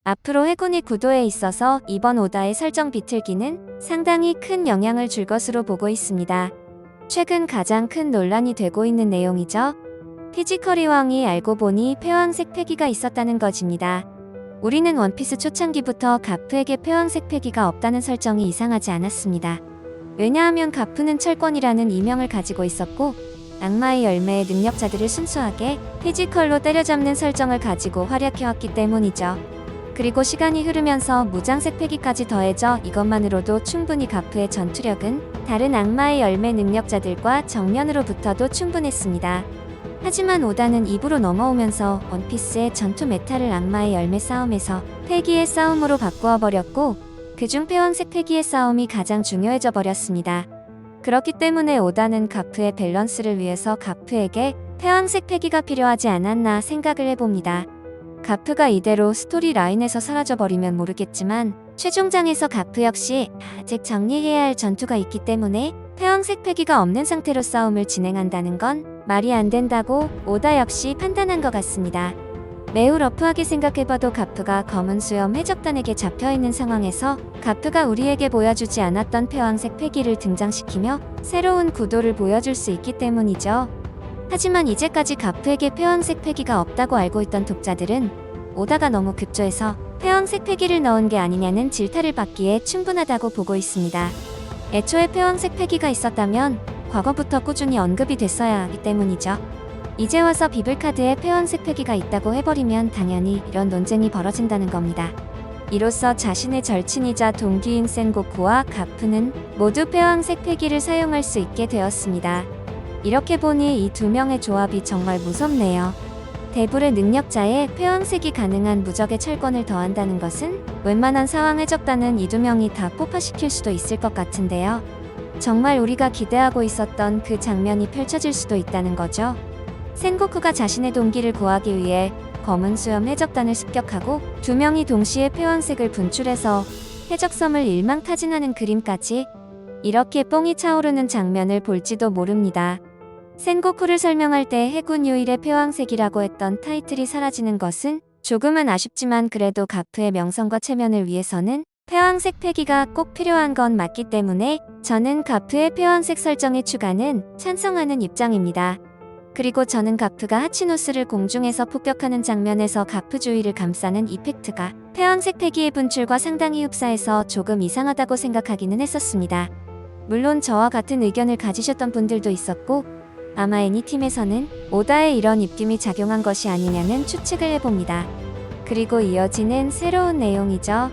앞으로 해군이 구도에 있어서 이번 오다의 설정 비틀기는 상당히 큰 영향을 줄 것으로 보고 있습니다. 최근 가장 큰 논란이 되고 있는 내용이죠. 피지컬이 왕이 알고 보니 폐왕색 패기가 있었다는 것입니다. 우리는 원피스 초창기부터 가프에게 폐왕색 패기가 없다는 설정이 이상하지 않았습니다. 왜냐하면 가프는 철권이라는 이명을 가지고 있었고 악마의 열매의 능력자들을 순수하게 피지컬로 때려잡는 설정을 가지고 활약해왔기 때문이죠. 그리고 시간이 흐르면서 무장색 패기까지 더해져 이것만으로도 충분히 가프의 전투력은 다른 악마의 열매 능력자들과 정면으로부터도 충분했습니다. 하지만 오다는 2부로 넘어오면서 원피스의 전투 메타를 악마의 열매 싸움에서 패기의 싸움으로 바꾸어 버렸고 그중 폐왕색 패기의 싸움이 가장 중요해져 버렸습니다. 그렇기 때문에 오다는 가프의 밸런스를 위해서 가프에게 폐왕색 패기가 필요하지 않았나 생각을 해봅니다. 가프가 이대로 스토리 라인에서 사라져버리면 모르겠지만 최종장에서 가프 역시 아직 정리해야 할 전투가 있기 때문에 폐왕색 패기가 없는 상태로 싸움을 진행한다는 건 말이 안 된다고 오다 역시 판단한 것 같습니다. 매우 러프하게 생각해봐도 가프가 검은 수염 해적단에게 잡혀있는 상황에서 가프가 우리에게 보여주지 않았던 폐왕색 패기를 등장시키며 새로운 구도를 보여줄 수 있기 때문이죠. 하지만 이제까지 가프에게 폐왕색 패기가 없다고 알고 있던 독자들은 오다가 너무 급조해서 폐왕색 패기를 넣은 게 아니냐는 질타를 받기에 충분하다고 보고 있습니다. 애초에 폐왕색 패기가 있었다면 과거부터 꾸준히 언급이 됐어야 하기 때문이죠. 이제 와서 비블카드에 폐왕색 패기가 있다고 해버리면 당연히 이런 논쟁이 벌어진다는 겁니다. 이로써 자신의 절친이자 동기인 센고쿠와 가프는 모두 폐왕색 패기를 사용할 수 있게 되었습니다. 이렇게 보니 이 두 명의 조합이 정말 무섭네요. 대불의 능력자에 폐왕색이 가능한 무적의 철권을 더한다는 것은 웬만한 사왕 해적단은 이 두 명이 다 폭파시킬 수도 있을 것 같은데요. 정말 우리가 기대하고 있었던 그 장면이 펼쳐질 수도 있다는 거죠. 센고쿠가 자신의 동기를 구하기 위해 검은 수염 해적단을 습격하고 두 명이 동시에 폐왕색을 분출해서 해적섬을 일망타진하는 그림까지 이렇게 뽕이 차오르는 장면을 볼지도 모릅니다. 센고쿠를 설명할 때 해군 유일의 폐왕색이라고 했던 타이틀이 사라지는 것은 조금은 아쉽지만 그래도 가프의 명성과 체면을 위해서는 폐왕색 패기가 꼭 필요한 건 맞기 때문에 저는 가프의 폐왕색 설정의 추가는 찬성하는 입장입니다. 그리고 저는 가프가 하치노스를 공중에서 폭격하는 장면에서 가프 주위를 감싸는 이펙트가 폐왕색 패기의 분출과 상당히 흡사해서 조금 이상하다고 생각하기는 했었습니다. 물론 저와 같은 의견을 가지셨던 분들도 있었고 아마 애니팀에서는 오다의 이런 입김이 작용한 것이 아니냐는 추측을 해봅니다. 그리고 이어지는 새로운 내용이죠.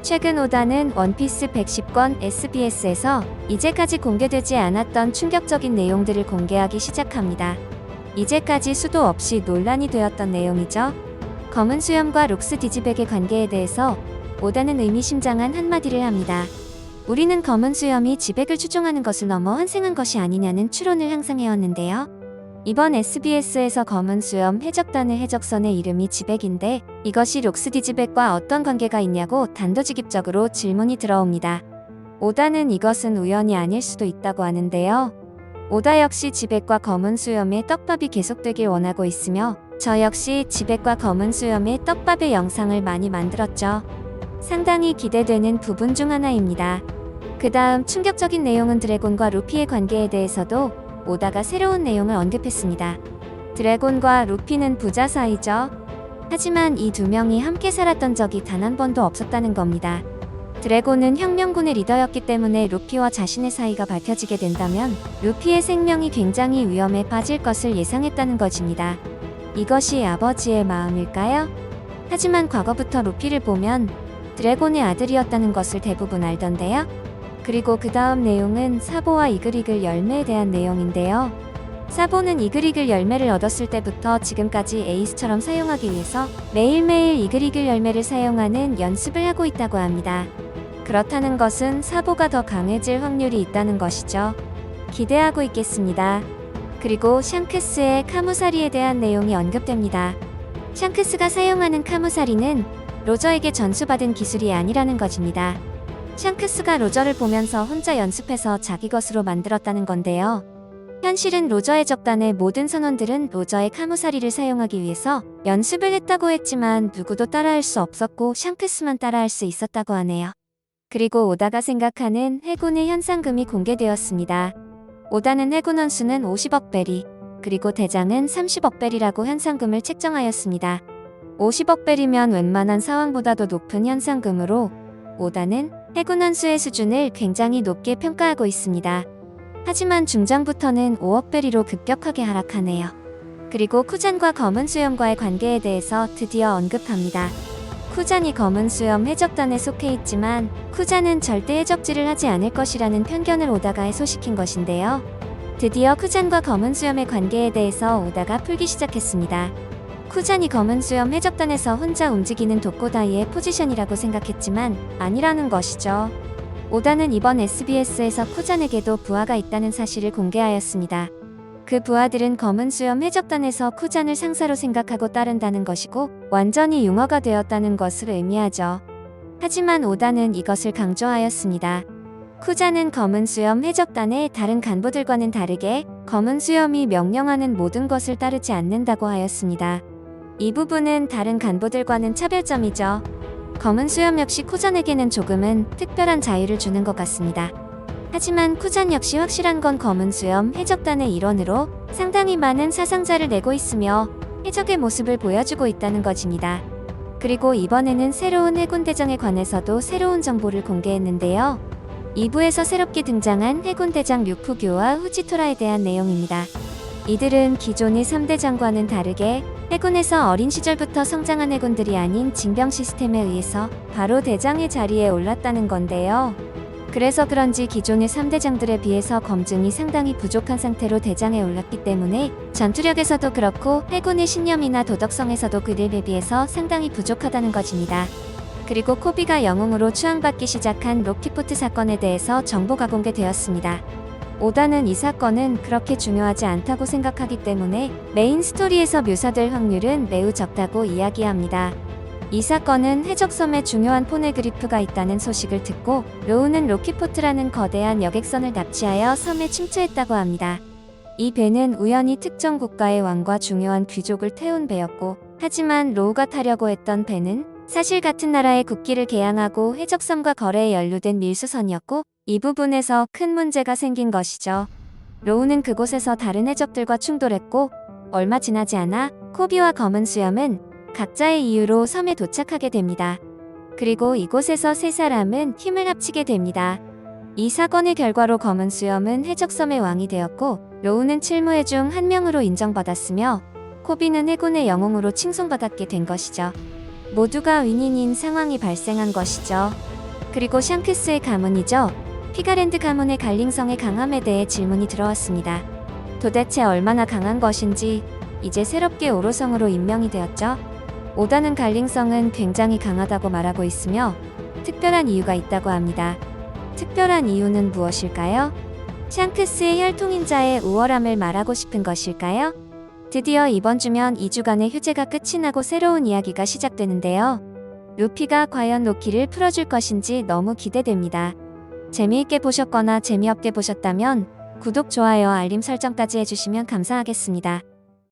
최근 오다는 원피스 110권 SBS에서 이제까지 공개되지 않았던 충격적인 내용들을 공개하기 시작합니다. 이제까지 수도 없이 논란이 되었던 내용이죠. 검은 수염과 록스 디지백의 관계에 대해서 오다는 의미심장한 한마디를 합니다. 우리는 검은 수염이 지백을 추종하는 것을 넘어 환생한 것이 아니냐는 추론을 항상 해왔는데요. 이번 SBS에서 검은 수염 해적단의 해적선의 이름이 지백인데 이것이 록스 디지백과 어떤 관계가 있냐고 단도직입적으로 질문이 들어옵니다. 오다는 이것은 우연이 아닐 수도 있다고 하는데요. 오다 역시 지백과 검은 수염의 떡밥이 계속되길 원하고 있으며 저 역시 지백과 검은 수염의 떡밥의 영상을 많이 만들었죠. 상당히 기대되는 부분 중 하나입니다. 그 다음 충격적인 내용은 드래곤과 루피의 관계에 대해서도 오다가 새로운 내용을 언급했습니다. 드래곤과 루피는 부자 사이죠. 하지만 이 두 명이 함께 살았던 적이 단 한 번도 없었다는 겁니다. 드래곤은 혁명군의 리더였기 때문에 루피와 자신의 사이가 밝혀지게 된다면 루피의 생명이 굉장히 위험에 빠질 것을 예상했다는 것입니다. 이것이 아버지의 마음일까요? 하지만 과거부터 루피를 보면 드래곤의 아들이었다는 것을 대부분 알던데요. 그리고 그 다음 내용은 사보와 이글이글 열매에 대한 내용인데요. 사보는 이글이글 열매를 얻었을 때부터 지금까지 에이스처럼 사용하기 위해서 매일매일 이글이글 열매를 사용하는 연습을 하고 있다고 합니다. 그렇다는 것은 사보가 더 강해질 확률이 있다는 것이죠. 기대하고 있겠습니다. 그리고 샹크스의 카무사리에 대한 내용이 언급됩니다. 샹크스가 사용하는 카무사리는 로저에게 전수받은 기술이 아니라는 것입니다. 샹크스가 로저를 보면서 혼자 연습해서 자기 것으로 만들었다는 건데요. 현실은 로저의 적단의 모든 선원들은 로저의 카무사리를 사용하기 위해서 연습을 했다고 했지만 누구도 따라할 수 없었고 샹크스만 따라할 수 있었다고 하네요. 그리고 오다가 생각하는 해군의 현상금이 공개되었습니다. 오다는 해군 원수는 50억 베리, 그리고 대장은 30억 베리라고 현상금을 책정하였습니다. 50억 베리면 웬만한 사왕보다도 높은 현상금으로 오다는 해군 원수의 수준을 굉장히 높게 평가하고 있습니다. 하지만 중장부터는 5억 베리로 급격하게 하락하네요. 그리고 쿠잔과 검은 수염과의 관계에 대해서 드디어 언급합니다. 쿠잔이 검은 수염 해적단에 속해 있지만 쿠잔은 절대 해적질을 하지 않을 것이라는 편견을 오다가 해소시킨 것인데요. 드디어 쿠잔과 검은 수염의 관계에 대해서 오다가 풀기 시작했습니다. 쿠잔이 검은 수염 해적단에서 혼자 움직이는 독고다이의 포지션이라고 생각했지만 아니라는 것이죠. 오다는 이번 SBS에서 쿠잔에게도 부하가 있다는 사실을 공개하였습니다. 그 부하들은 검은 수염 해적단에서 쿠잔을 상사로 생각하고 따른다는 것이고 완전히 융화가 되었다는 것을 의미하죠. 하지만 오다는 이것을 강조하였습니다. 쿠잔은 검은 수염 해적단의 다른 간부들과는 다르게 검은 수염이 명령하는 모든 것을 따르지 않는다고 하였습니다. 이 부분은 다른 간부들과는 차별점이죠. 검은 수염 역시 쿠잔에게는 조금은 특별한 자유를 주는 것 같습니다. 하지만 쿠잔 역시 확실한 건 검은 수염 해적단의 일원으로 상당히 많은 사상자를 내고 있으며 해적의 모습을 보여주고 있다는 것입니다. 그리고 이번에는 새로운 해군 대장에 관해서도 새로운 정보를 공개했는데요. 2부에서 새롭게 등장한 해군 대장 류프교와 후지토라에 대한 내용입니다. 이들은 기존의 3대장과는 다르게 해군에서 어린 시절부터 성장한 해군들이 아닌 징병 시스템에 의해서 바로 대장의 자리에 올랐다는 건데요. 그래서 그런지 기존의 3대장들에 비해서 검증이 상당히 부족한 상태로 대장에 올랐기 때문에 전투력에서도 그렇고 해군의 신념이나 도덕성에서도 그들에 비해서 상당히 부족하다는 것입니다. 그리고 코비가 영웅으로 추앙받기 시작한 로키포트 사건에 대해서 정보가 공개되었습니다. 오다는 이 사건은 그렇게 중요하지 않다고 생각하기 때문에 메인 스토리에서 묘사될 확률은 매우 적다고 이야기합니다. 이 사건은 해적섬에 중요한 포네그리프가 있다는 소식을 듣고 로우는 로키포트라는 거대한 여객선을 납치하여 섬에 침투했다고 합니다. 이 배는 우연히 특정 국가의 왕과 중요한 귀족을 태운 배였고 하지만 로우가 타려고 했던 배는 사실 같은 나라의 국기를 개양하고 해적섬과 거래에 연루된 밀수선이었고 이 부분에서 큰 문제가 생긴 것이죠. 로우는 그곳에서 다른 해적들과 충돌했고 얼마 지나지 않아 코비와 검은 수염은 각자의 이유로 섬에 도착하게 됩니다. 그리고 이곳에서 세 사람은 힘을 합치게 됩니다. 이 사건의 결과로 검은 수염은 해적섬의 왕이 되었고 로우는 칠무해 중 한 명으로 인정받았으며 코비는 해군의 영웅으로 칭송받게 된 것이죠. 모두가 윈윈인 상황이 발생한 것이죠. 그리고 샹크스의 가문이죠. 피가랜드 가문의 갈링성의 강함에 대해 질문이 들어왔습니다. 도대체 얼마나 강한 것인지 이제 새롭게 오로성으로 임명이 되었죠. 오다는 갈링성은 굉장히 강하다고 말하고 있으며 특별한 이유가 있다고 합니다. 특별한 이유는 무엇일까요? 샹크스의 혈통인자의 우월함을 말하고 싶은 것일까요? 드디어 이번 주면 2주간의 휴재가 끝이 나고 새로운 이야기가 시작되는데요. 루피가 과연 로키를 풀어줄 것인지 너무 기대됩니다. 재미있게 보셨거나 재미없게 보셨다면 구독, 좋아요, 알림 설정까지 해주시면 감사하겠습니다.